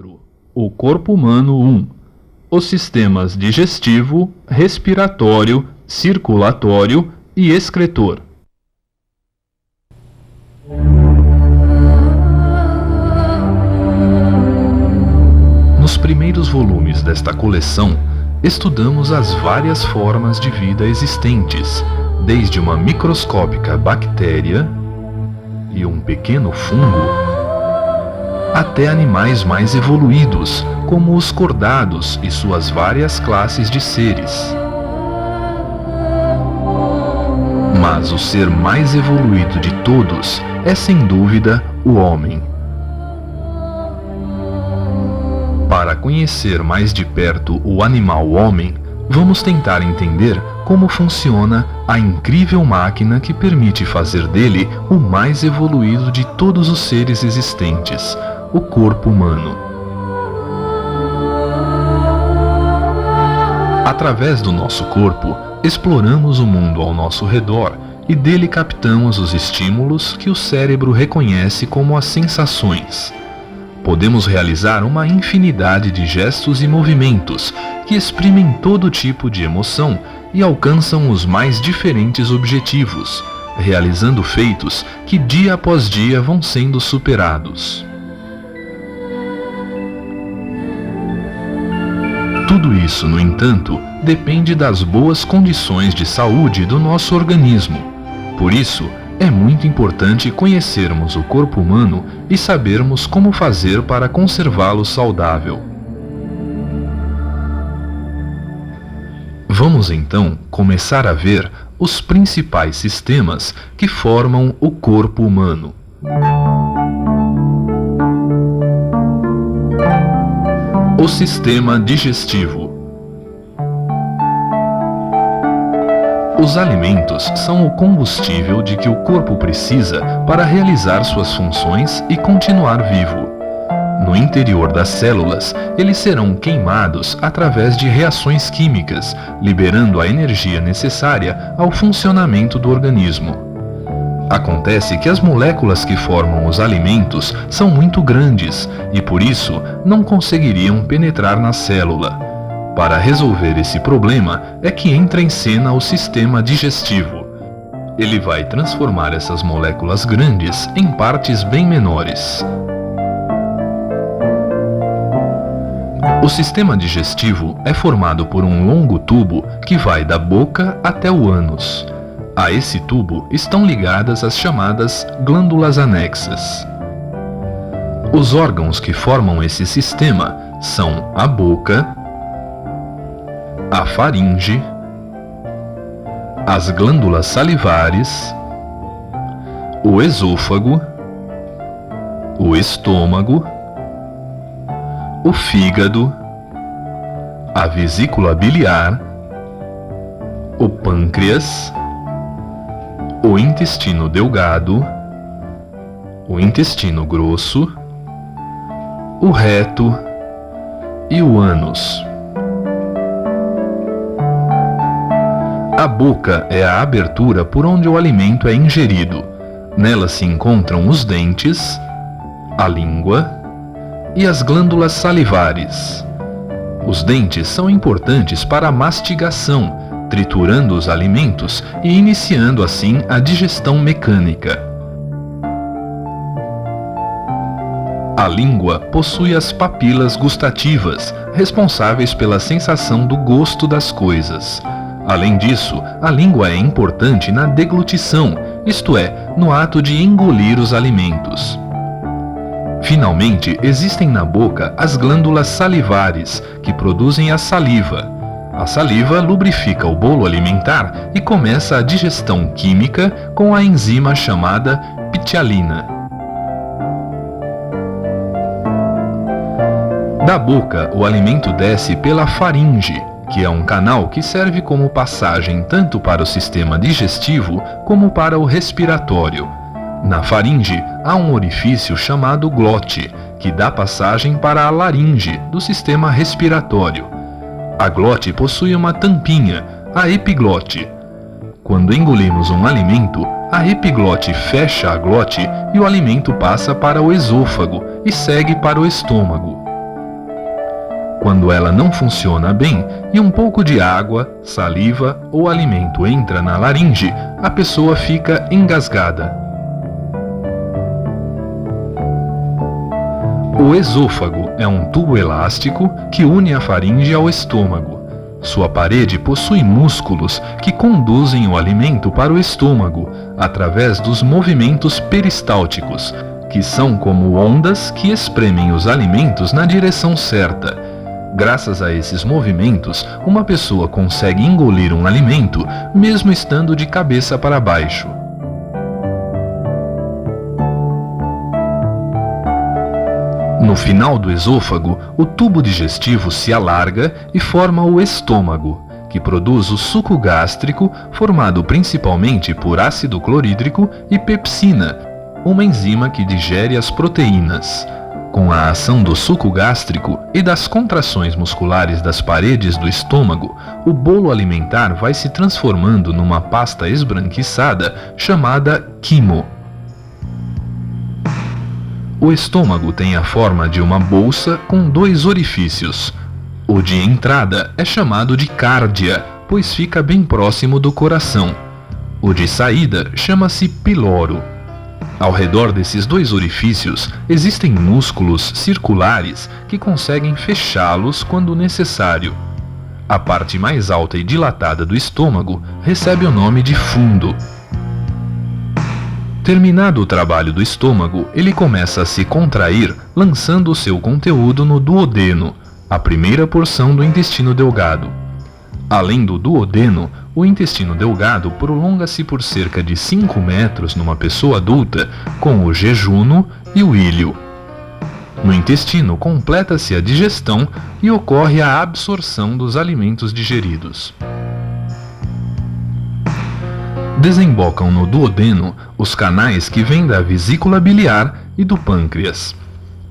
4. O corpo humano 1. Os sistemas digestivo, respiratório, circulatório e excretor. Nos primeiros volumes desta coleção, estudamos as várias formas de vida existentes, desde uma microscópica bactéria e um pequeno fungo, até animais mais evoluídos, como os cordados e suas várias classes de seres. Mas o ser mais evoluído de todos é, sem dúvida, o homem. Para conhecer mais de perto o animal homem, vamos tentar entender como funciona a incrível máquina que permite fazer dele o mais evoluído de todos os seres existentes, o corpo humano. Através do nosso corpo, exploramos o mundo ao nosso redor e dele captamos os estímulos que o cérebro reconhece como as sensações. Podemos realizar uma infinidade de gestos e movimentos que exprimem todo tipo de emoção e alcançam os mais diferentes objetivos, realizando feitos que dia após dia vão sendo superados. Tudo isso, no entanto, depende das boas condições de saúde do nosso organismo. Por isso, é muito importante conhecermos o corpo humano e sabermos como fazer para conservá-lo saudável. Vamos então começar a ver os principais sistemas que formam o corpo humano. O sistema digestivo. Os alimentos são o combustível de que o corpo precisa para realizar suas funções e continuar vivo. No interior das células, eles serão queimados através de reações químicas, liberando a energia necessária ao funcionamento do organismo. Acontece que as moléculas que formam os alimentos são muito grandes e, por isso, não conseguiriam penetrar na célula. Para resolver esse problema é que entra em cena o sistema digestivo. Ele vai transformar essas moléculas grandes em partes bem menores. O sistema digestivo é formado por um longo tubo que vai da boca até o ânus. A esse tubo estão ligadas as chamadas glândulas anexas. Os órgãos que formam esse sistema são a boca, a faringe, as glândulas salivares, o esôfago, o estômago, o fígado, a vesícula biliar, o pâncreas, o intestino delgado, o intestino grosso, o reto e o ânus. A boca é a abertura por onde o alimento é ingerido. Nela se encontram os dentes, a língua e as glândulas salivares. Os dentes são importantes para a mastigação, triturando os alimentos e iniciando assim a digestão mecânica. A língua possui as papilas gustativas, responsáveis pela sensação do gosto das coisas. Além disso, a língua é importante na deglutição, isto é, no ato de engolir os alimentos. Finalmente, existem na boca as glândulas salivares, que produzem a saliva. A saliva lubrifica o bolo alimentar e começa a digestão química com a enzima chamada ptialina. Da boca, o alimento desce pela faringe, que é um canal que serve como passagem tanto para o sistema digestivo como para o respiratório. Na faringe, há um orifício chamado glote, que dá passagem para a laringe, do sistema respiratório. A glote possui uma tampinha, a epiglote. Quando engolimos um alimento, a epiglote fecha a glote e o alimento passa para o esôfago e segue para o estômago. Quando ela não funciona bem e um pouco de água, saliva ou alimento entra na laringe, a pessoa fica engasgada. O esôfago é um tubo elástico que une a faringe ao estômago. Sua parede possui músculos que conduzem o alimento para o estômago através dos movimentos peristálticos, que são como ondas que espremem os alimentos na direção certa. Graças a esses movimentos, uma pessoa consegue engolir um alimento mesmo estando de cabeça para baixo. No final do esôfago, o tubo digestivo se alarga e forma o estômago, que produz o suco gástrico, formado principalmente por ácido clorídrico e pepsina, uma enzima que digere as proteínas. Com a ação do suco gástrico e das contrações musculares das paredes do estômago, o bolo alimentar vai se transformando numa pasta esbranquiçada chamada quimo. O estômago tem a forma de uma bolsa com 2 orifícios. O de entrada é chamado de cárdia, pois fica bem próximo do coração. O de saída chama-se piloro. Ao redor desses 2 orifícios existem músculos circulares que conseguem fechá-los quando necessário. A parte mais alta e dilatada do estômago recebe o nome de fundo. Terminado o trabalho do estômago, ele começa a se contrair, lançando o seu conteúdo no duodeno, a primeira porção do intestino delgado. Além do duodeno, o intestino delgado prolonga-se por cerca de 5 metros numa pessoa adulta, com o jejuno e o íleo. No intestino, completa-se a digestão e ocorre a absorção dos alimentos digeridos. Desembocam no duodeno os canais que vêm da vesícula biliar e do pâncreas.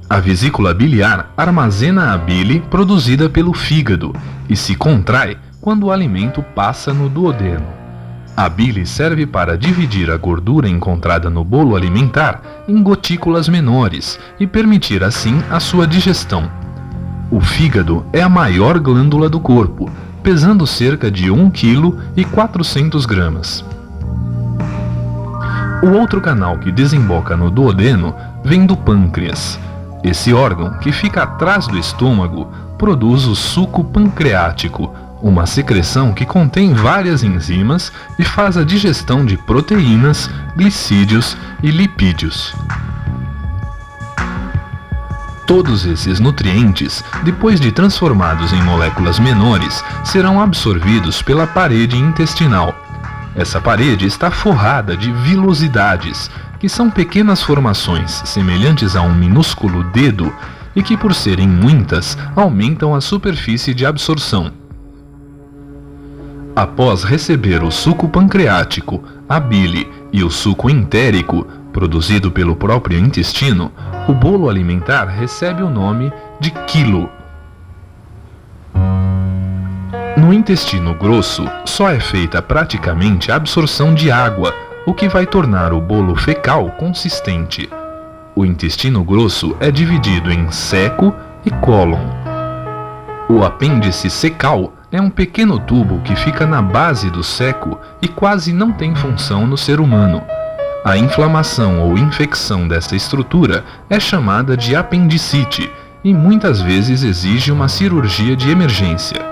A vesícula biliar armazena a bile produzida pelo fígado e se contrai quando o alimento passa no duodeno. A bile serve para dividir a gordura encontrada no bolo alimentar em gotículas menores e permitir assim a sua digestão. O fígado é a maior glândula do corpo, pesando cerca de 1,4 kg. O outro canal que desemboca no duodeno vem do pâncreas. Esse órgão, que fica atrás do estômago, produz o suco pancreático, uma secreção que contém várias enzimas e faz a digestão de proteínas, glicídios e lipídios. Todos esses nutrientes, depois de transformados em moléculas menores, serão absorvidos pela parede intestinal. Essa parede está forrada de vilosidades, que são pequenas formações semelhantes a um minúsculo dedo e que, por serem muitas, aumentam a superfície de absorção. Após receber o suco pancreático, a bile e o suco entérico, produzido pelo próprio intestino, o bolo alimentar recebe o nome de quilo. No intestino grosso, só é feita praticamente a absorção de água, o que vai tornar o bolo fecal consistente. O intestino grosso é dividido em ceco e cólon. O apêndice cecal é um pequeno tubo que fica na base do ceco e quase não tem função no ser humano. A inflamação ou infecção dessa estrutura é chamada de apendicite e muitas vezes exige uma cirurgia de emergência.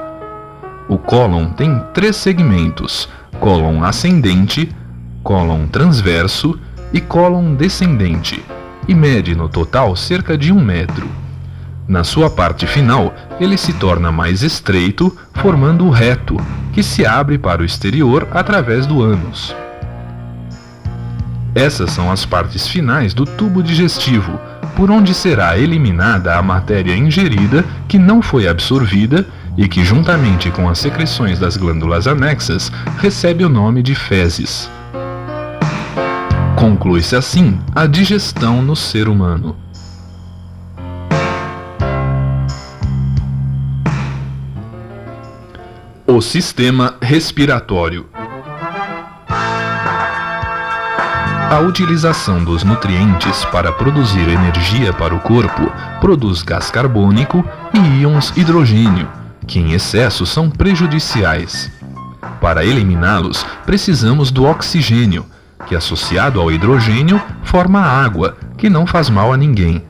O cólon tem 3 segmentos: cólon ascendente, cólon transverso e cólon descendente, e mede no total cerca de 1 metro. Na sua parte final, ele se torna mais estreito, formando o reto, que se abre para o exterior através do ânus. Essas são as partes finais do tubo digestivo, por onde será eliminada a matéria ingerida que não foi absorvida e que, juntamente com as secreções das glândulas anexas, recebe o nome de fezes. Conclui-se assim a digestão no ser humano. O sistema respiratório. A utilização dos nutrientes para produzir energia para o corpo produz gás carbônico e íons hidrogênio, que em excesso são prejudiciais. Para eliminá-los, precisamos do oxigênio, que associado ao hidrogênio forma água, que não faz mal a ninguém.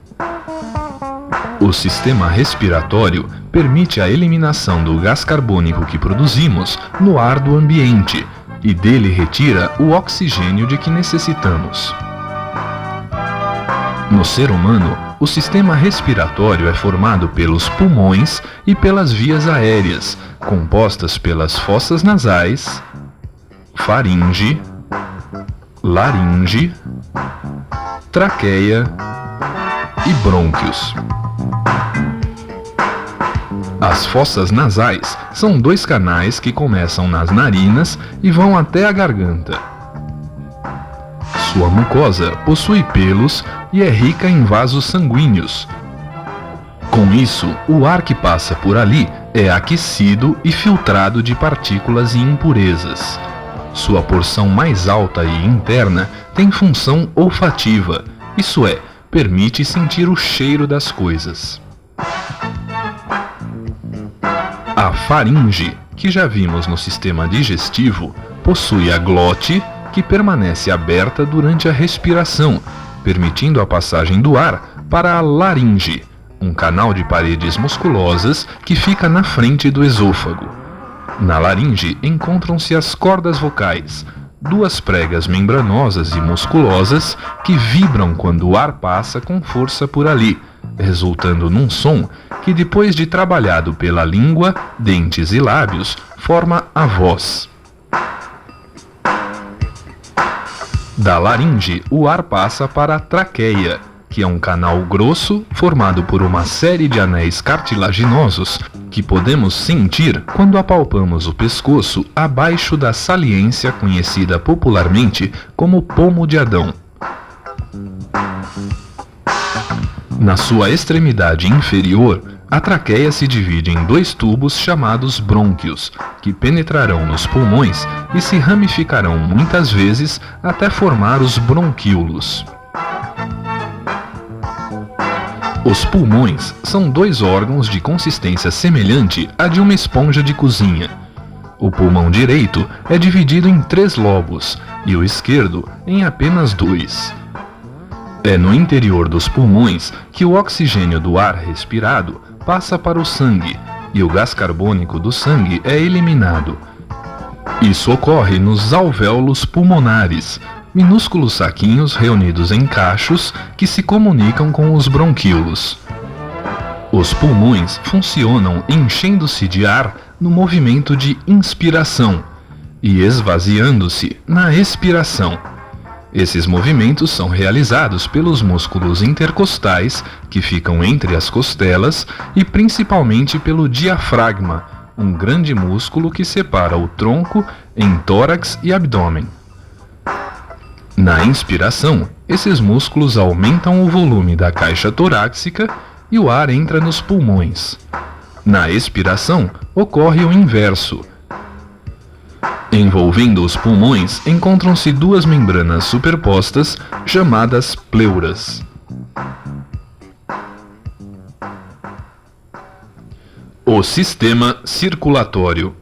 O sistema respiratório permite a eliminação do gás carbônico que produzimos no ar do ambiente e dele retira o oxigênio de que necessitamos. No ser humano, o sistema respiratório é formado pelos pulmões e pelas vias aéreas, compostas pelas fossas nasais, faringe, laringe, traqueia e brônquios. As fossas nasais são 2 canais que começam nas narinas e vão até a garganta. Sua mucosa possui pelos e é rica em vasos sanguíneos. Com isso, o ar que passa por ali é aquecido e filtrado de partículas e impurezas. Sua porção mais alta e interna tem função olfativa, isso é, permite sentir o cheiro das coisas. A faringe, que já vimos no sistema digestivo, possui a glote, que permanece aberta durante a respiração, permitindo a passagem do ar para a laringe, um canal de paredes musculosas que fica na frente do esôfago. Na laringe encontram-se as cordas vocais, 2 pregas membranosas e musculosas que vibram quando o ar passa com força por ali, resultando num som que, depois de trabalhado pela língua, dentes e lábios, forma a voz. Da laringe, o ar passa para a traqueia, que é um canal grosso formado por uma série de anéis cartilaginosos que podemos sentir quando apalpamos o pescoço abaixo da saliência conhecida popularmente como pomo de Adão. Na sua extremidade inferior, a traqueia se divide em 2 tubos chamados brônquios, que penetrarão nos pulmões e se ramificarão muitas vezes até formar os bronquíolos. Os pulmões são 2 órgãos de consistência semelhante à de uma esponja de cozinha. O pulmão direito é dividido em 3 lobos e o esquerdo em apenas 2. É no interior dos pulmões que o oxigênio do ar respirado passa para o sangue e o gás carbônico do sangue é eliminado. Isso ocorre nos alvéolos pulmonares, minúsculos saquinhos reunidos em cachos que se comunicam com os bronquíolos. Os pulmões funcionam enchendo-se de ar no movimento de inspiração e esvaziando-se na expiração. Esses movimentos são realizados pelos músculos intercostais, que ficam entre as costelas, e principalmente pelo diafragma, um grande músculo que separa o tronco em tórax e abdômen. Na inspiração, esses músculos aumentam o volume da caixa torácica e o ar entra nos pulmões. Na expiração, ocorre o inverso. Envolvendo os pulmões encontram-se 2 membranas superpostas chamadas pleuras. O sistema circulatório.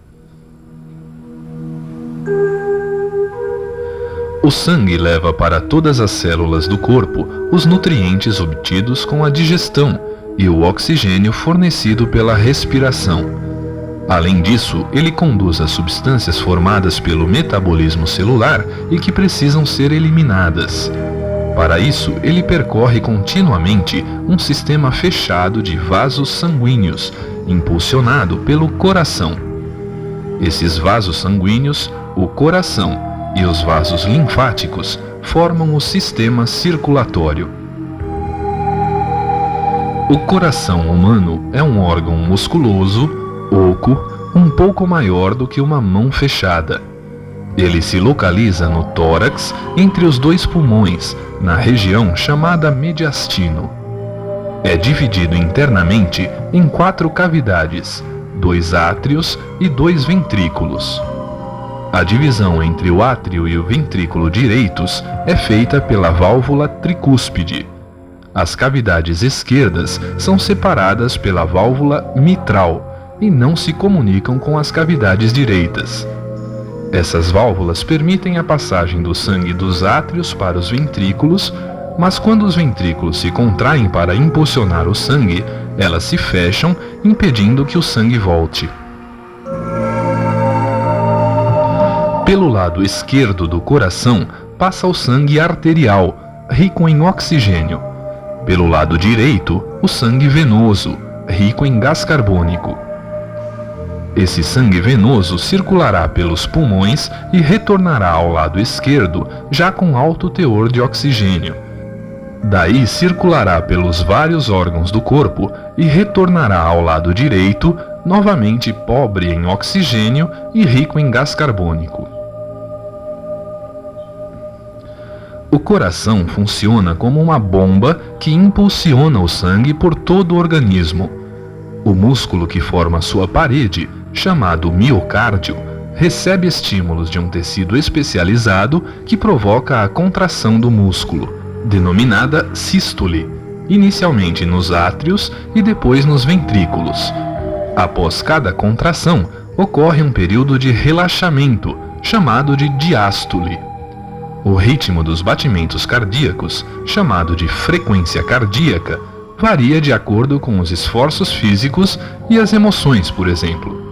O sangue leva para todas as células do corpo os nutrientes obtidos com a digestão e o oxigênio fornecido pela respiração. Além disso, ele conduz as substâncias formadas pelo metabolismo celular e que precisam ser eliminadas. Para isso, ele percorre continuamente um sistema fechado de vasos sanguíneos, impulsionado pelo coração. Esses vasos sanguíneos, o coração e os vasos linfáticos formam o sistema circulatório. O coração humano é um órgão musculoso, oco, um pouco maior do que uma mão fechada. Ele se localiza no tórax, entre os 2 pulmões, na região chamada mediastino. É dividido internamente em 4 cavidades, 2 átrios e 2 ventrículos. A divisão entre o átrio e o ventrículo direitos é feita pela válvula tricúspide. As cavidades esquerdas são separadas pela válvula mitral e não se comunicam com as cavidades direitas. Essas válvulas permitem a passagem do sangue dos átrios para os ventrículos, mas quando os ventrículos se contraem para impulsionar o sangue, elas se fecham, impedindo que o sangue volte. Pelo lado esquerdo do coração passa o sangue arterial, rico em oxigênio. Pelo lado direito, o sangue venoso, rico em gás carbônico. Esse sangue venoso circulará pelos pulmões e retornará ao lado esquerdo, já com alto teor de oxigênio. Daí circulará pelos vários órgãos do corpo e retornará ao lado direito, novamente pobre em oxigênio e rico em gás carbônico. O coração funciona como uma bomba que impulsiona o sangue por todo o organismo. O músculo que forma sua parede, chamado miocárdio, recebe estímulos de um tecido especializado que provoca a contração do músculo, denominada sístole, inicialmente nos átrios e depois nos ventrículos. Após cada contração, ocorre um período de relaxamento, chamado de diástole. O ritmo dos batimentos cardíacos, chamado de frequência cardíaca, varia de acordo com os esforços físicos e as emoções, por exemplo.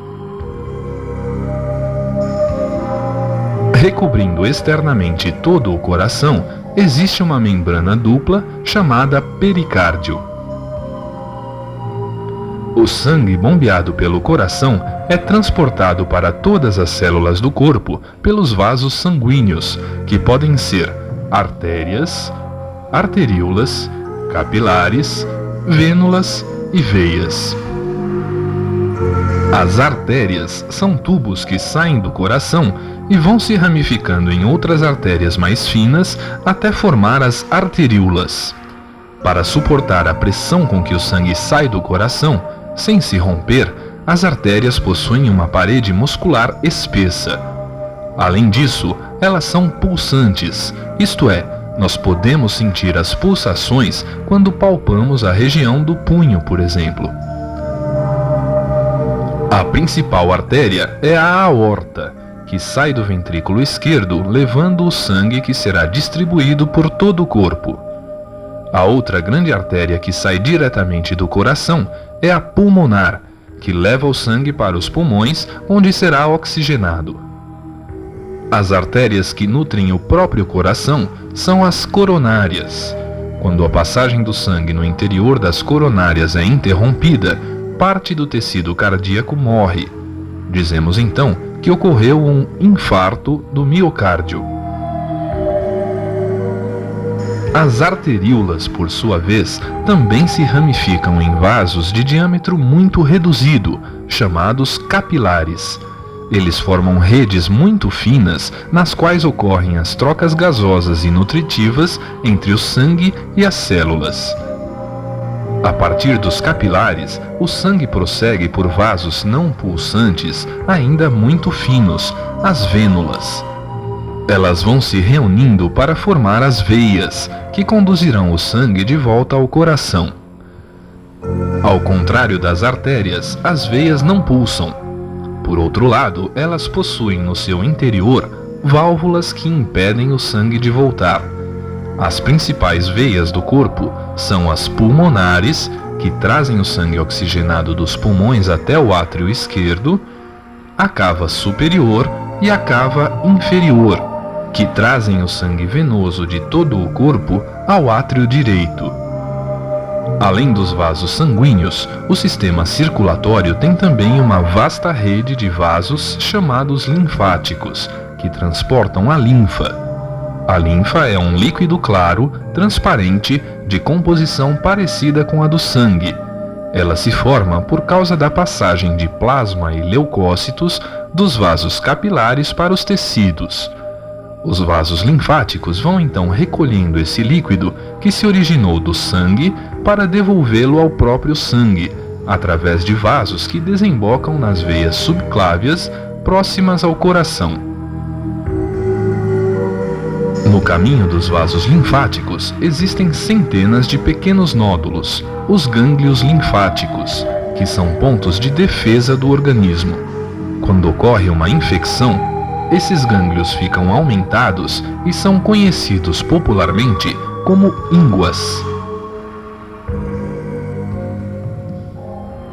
Recobrindo externamente todo o coração, existe uma membrana dupla chamada pericárdio. O sangue bombeado pelo coração é transportado para todas as células do corpo pelos vasos sanguíneos, que podem ser artérias, arteríolas, capilares, vênulas e veias. As artérias são tubos que saem do coração e vão se ramificando em outras artérias mais finas até formar as arteríolas. Para suportar a pressão com que o sangue sai do coração, sem se romper, as artérias possuem uma parede muscular espessa. Além disso, elas são pulsantes, isto é, nós podemos sentir as pulsações quando palpamos a região do punho, por exemplo. A principal artéria é a aorta, que sai do ventrículo esquerdo levando o sangue que será distribuído por todo o corpo. A outra grande artéria que sai diretamente do coração é a pulmonar, que leva o sangue para os pulmões, onde será oxigenado. As artérias que nutrem o próprio coração são as coronárias. Quando a passagem do sangue no interior das coronárias é interrompida, parte do tecido cardíaco morre. Dizemos então que ocorreu um infarto do miocárdio. As arteríolas, por sua vez, também se ramificam em vasos de diâmetro muito reduzido, chamados capilares. Eles formam redes muito finas nas quais ocorrem as trocas gasosas e nutritivas entre o sangue e as células. A partir dos capilares, o sangue prossegue por vasos não pulsantes, ainda muito finos, as vênulas. Elas vão se reunindo para formar as veias, que conduzirão o sangue de volta ao coração. Ao contrário das artérias, as veias não pulsam. Por outro lado, elas possuem no seu interior válvulas que impedem o sangue de voltar. As principais veias do corpo são as pulmonares, que trazem o sangue oxigenado dos pulmões até o átrio esquerdo, a cava superior e a cava inferior, que trazem o sangue venoso de todo o corpo ao átrio direito. Além dos vasos sanguíneos, o sistema circulatório tem também uma vasta rede de vasos chamados linfáticos, que transportam a linfa. A linfa é um líquido claro, transparente, de composição parecida com a do sangue. Ela se forma por causa da passagem de plasma e leucócitos dos vasos capilares para os tecidos. Os vasos linfáticos vão então recolhendo esse líquido que se originou do sangue para devolvê-lo ao próprio sangue, através de vasos que desembocam nas veias subclávias próximas ao coração. No caminho dos vasos linfáticos existem centenas de pequenos nódulos, os gânglios linfáticos, que são pontos de defesa do organismo. Quando ocorre uma infecção, esses gânglios ficam aumentados e são conhecidos popularmente como ínguas.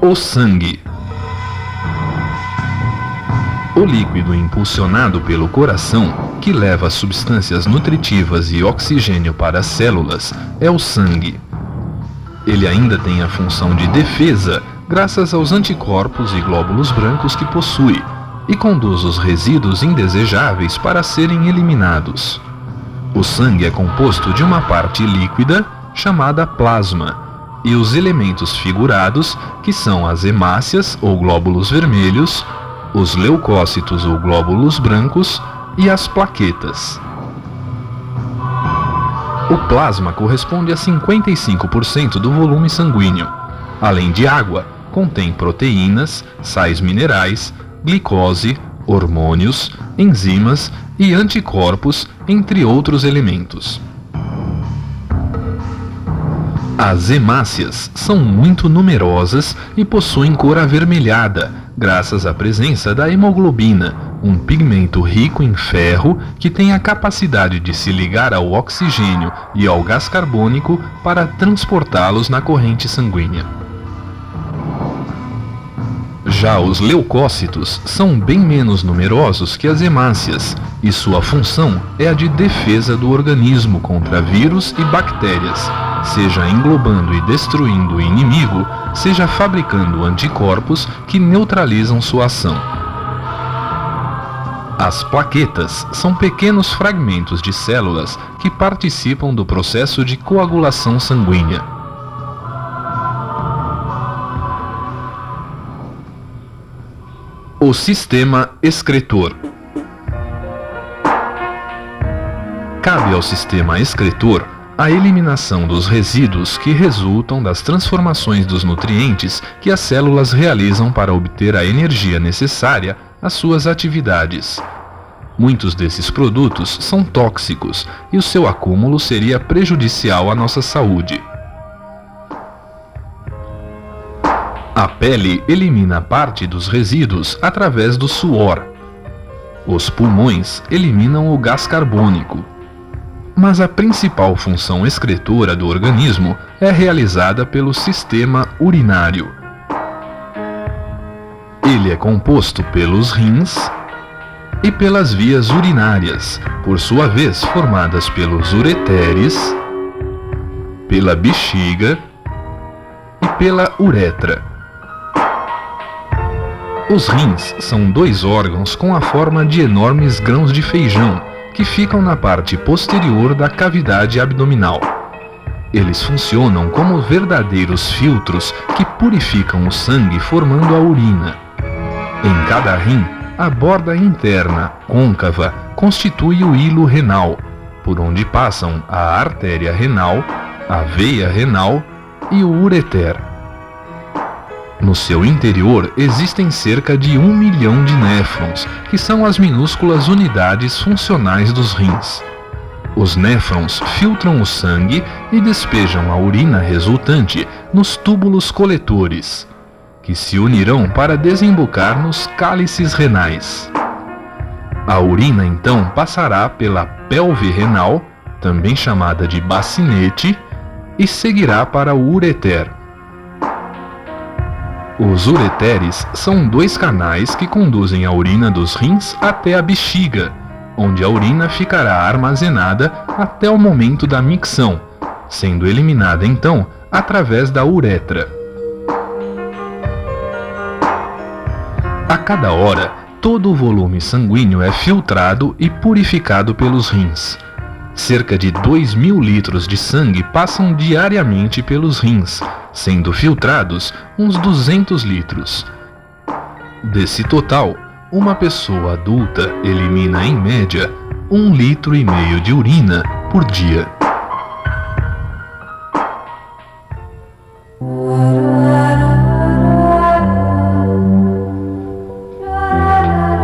O sangue. O líquido impulsionado pelo coração, que leva substâncias nutritivas e oxigênio para as células, é o sangue. Ele ainda tem a função de defesa, graças aos anticorpos e glóbulos brancos que possui, e conduz os resíduos indesejáveis para serem eliminados. O sangue é composto de uma parte líquida, chamada plasma, e os elementos figurados, que são as hemácias ou glóbulos vermelhos, os leucócitos ou glóbulos brancos e as plaquetas. O plasma corresponde a 55% do volume sanguíneo. Além de água, contém proteínas, sais minerais, glicose, hormônios, enzimas e anticorpos, entre outros elementos. As hemácias são muito numerosas e possuem cor avermelhada, graças à presença da hemoglobina, um pigmento rico em ferro que tem a capacidade de se ligar ao oxigênio e ao gás carbônico para transportá-los na corrente sanguínea. Já os leucócitos são bem menos numerosos que as hemácias, e sua função é a de defesa do organismo contra vírus e bactérias, seja englobando e destruindo o inimigo, seja fabricando anticorpos que neutralizam sua ação. As plaquetas são pequenos fragmentos de células que participam do processo de coagulação sanguínea. O sistema excretor. Cabe ao sistema excretor a eliminação dos resíduos que resultam das transformações dos nutrientes que as células realizam para obter a energia necessária às suas atividades. Muitos desses produtos são tóxicos e o seu acúmulo seria prejudicial à nossa saúde. A pele elimina parte dos resíduos através do suor. Os pulmões eliminam o gás carbônico. Mas a principal função excretora do organismo é realizada pelo sistema urinário. Ele é composto pelos rins e pelas vias urinárias, por sua vez formadas pelos ureteres, pela bexiga e pela uretra. Os rins são dois órgãos com a forma de enormes grãos de feijão, que ficam na parte posterior da cavidade abdominal. Eles funcionam como verdadeiros filtros que purificam o sangue formando a urina. Em cada rim, a borda interna, côncava, constitui o hilo renal, por onde passam a artéria renal, a veia renal e o ureter. No seu interior existem cerca de 1 milhão de néfrons, que são as minúsculas unidades funcionais dos rins. Os néfrons filtram o sangue e despejam a urina resultante nos túbulos coletores, que se unirão para desembocar nos cálices renais. A urina então passará pela pelve renal, também chamada de bacinete, e seguirá para o ureter. Os ureteres são dois canais que conduzem a urina dos rins até a bexiga, onde a urina ficará armazenada até o momento da micção, sendo eliminada então através da uretra. A cada hora, todo o volume sanguíneo é filtrado e purificado pelos rins. Cerca de 2.000 litros de sangue passam diariamente pelos rins, sendo filtrados uns 200 litros. Desse total, uma pessoa adulta elimina em média 1,5 litro de urina por dia.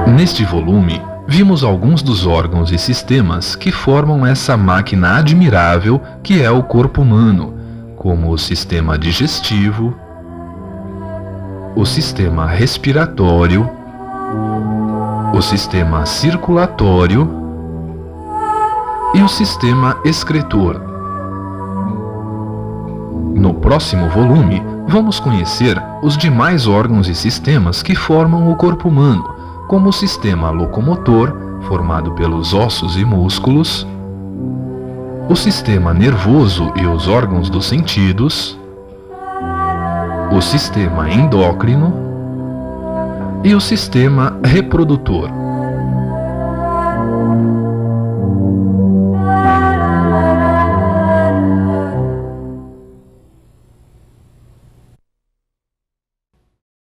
Neste volume, vimos alguns dos órgãos e sistemas que formam essa máquina admirável que é o corpo humano, como o sistema digestivo, o sistema respiratório, o sistema circulatório e o sistema excretor. No próximo volume, vamos conhecer os demais órgãos e sistemas que formam o corpo humano, como o sistema locomotor, formado pelos ossos e músculos, o sistema nervoso e os órgãos dos sentidos, o sistema endócrino e o sistema reprodutor.